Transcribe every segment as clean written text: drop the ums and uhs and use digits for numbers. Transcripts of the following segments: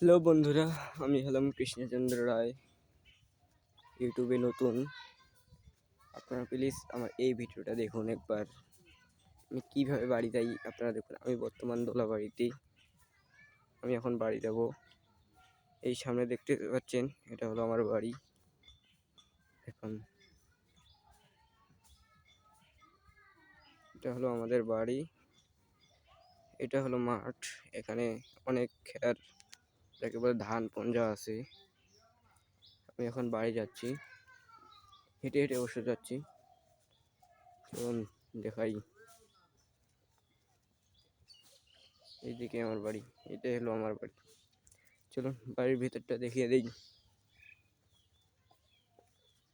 Hello বন্ধুরা, আমি হলাম কৃষ্ণচন্দ্র রায়। ইউটিউবে নতুন। আপনারা প্লিজ আমার এই ভিডিওটা দেখুন একবার। আমি কীভাবে বাড়ি যাই আপনারা দেখুন। আমি বর্তমান দোলাবাড়িতেই। আমি এখন বাড়ি যাব। এই সামনে দেখতে পাচ্ছেন, এটা হলো আমার বাড়ি। এখন এটা হলো আমাদের বাড়ি, এটা হলো মাঠ। এখানে অনেক খের, যাকে বলে ধান পঞ্জা আছে। আমি এখন বাড়ি যাচ্ছি, হেঁটে হেঁটে বসে যাচ্ছি। চলুন দেখাই। এইদিকে আমার বাড়ি, এটাই হলো আমার বাড়ি। চলুন বাড়ির ভিতরটা দেখিয়ে দিই।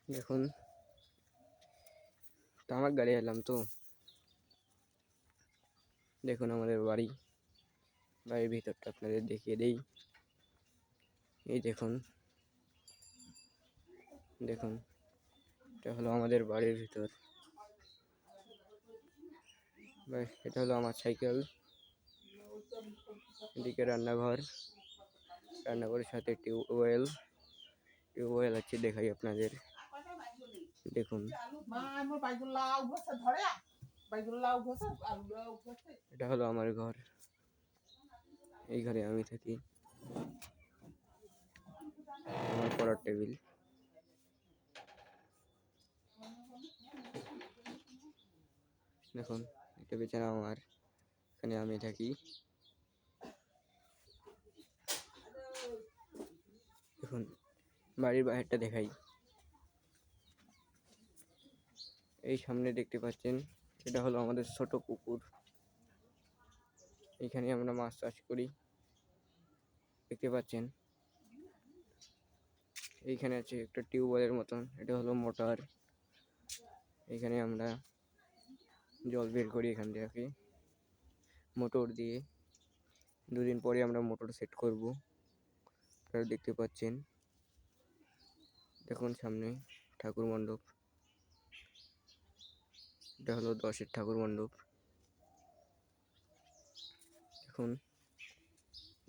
দেখুন, তামাক গাড়ি এলাম তো। দেখুন আমাদের বাড়ি, বাড়ির ভিতরটা আপনাদের দেখিয়ে দেই। এই দেখুন, দেখুন এটা হলো আমাদের বাড়ির ভিতর। এটা হলো আমার সাইকেল। এদিকে রান্নাঘর, রান্নাঘরের সাথে টিউবওয়েল আছে, দেখাই আপনাদের। দেখুন এটা হলো আমার ঘর, এই ঘরে আমি থাকি। আমার পড়ার টেবিল। দেখুন এটা বিছানা আমার, এখানে আমি থাকি। দেখুন বাড়ির বাইরেটা দেখাই। এই সামনে দেখতে পাচ্ছেন, এটা হলো আমাদের ছোট পুকুর। এখানে আমরা মাছ চাষ করি, দেখতে পাচ্ছেন। এইখানে আছে একটা টিউবওয়েলের মতন, এটা হলো মোটর। এখানে আমরা জল বের করি এখান থেকে মোটর দিয়ে। দুদিন পরে আমরা মোটর সেট করব, আপনারা দেখতে পাচ্ছেন। দেখুন সামনে ঠাকুর মণ্ডপ, এটা হলো 10-এর ঠাকুর মণ্ডপ। দেখুন,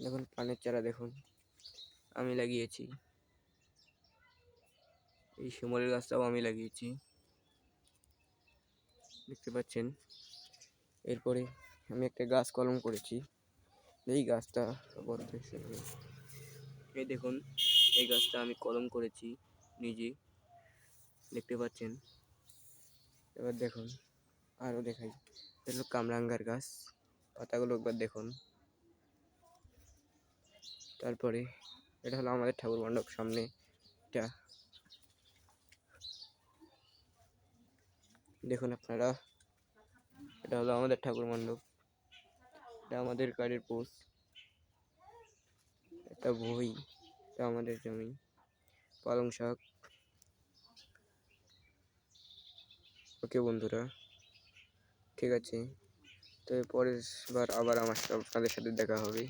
দেখুন পানের চারা দেখুন আমি লাগিয়েছি। এই শিমলের গাছটাও আমি লাগিয়েছি, দেখতে পাচ্ছেন। এরপরে আমি একটা গাছ কলম করেছি, এই গাছটা এই দেখুন, এই গাছটা আমি কলম করেছি নিজে, দেখতে পাচ্ছেন। এবার দেখুন আরও দেখাই, এটা হলো কামরাঙ্গার গাছ, পাতাগুলো একবার দেখুন। তারপরে এটা হলো আমাদের ঠাকুর মণ্ডপ সামনে, এটা দেখুন আপনারা। এটা হলো আমাদের ঠাকুর মণ্ডপ, এটা আমাদের গাড়ির পোস্ট, এটা বই, এটা আমাদের জমি, পালং শাক। ওকে বন্ধুরা, ঠিক আছে, তো পরের বার আবার আপনাদের সাথে দেখা হবে।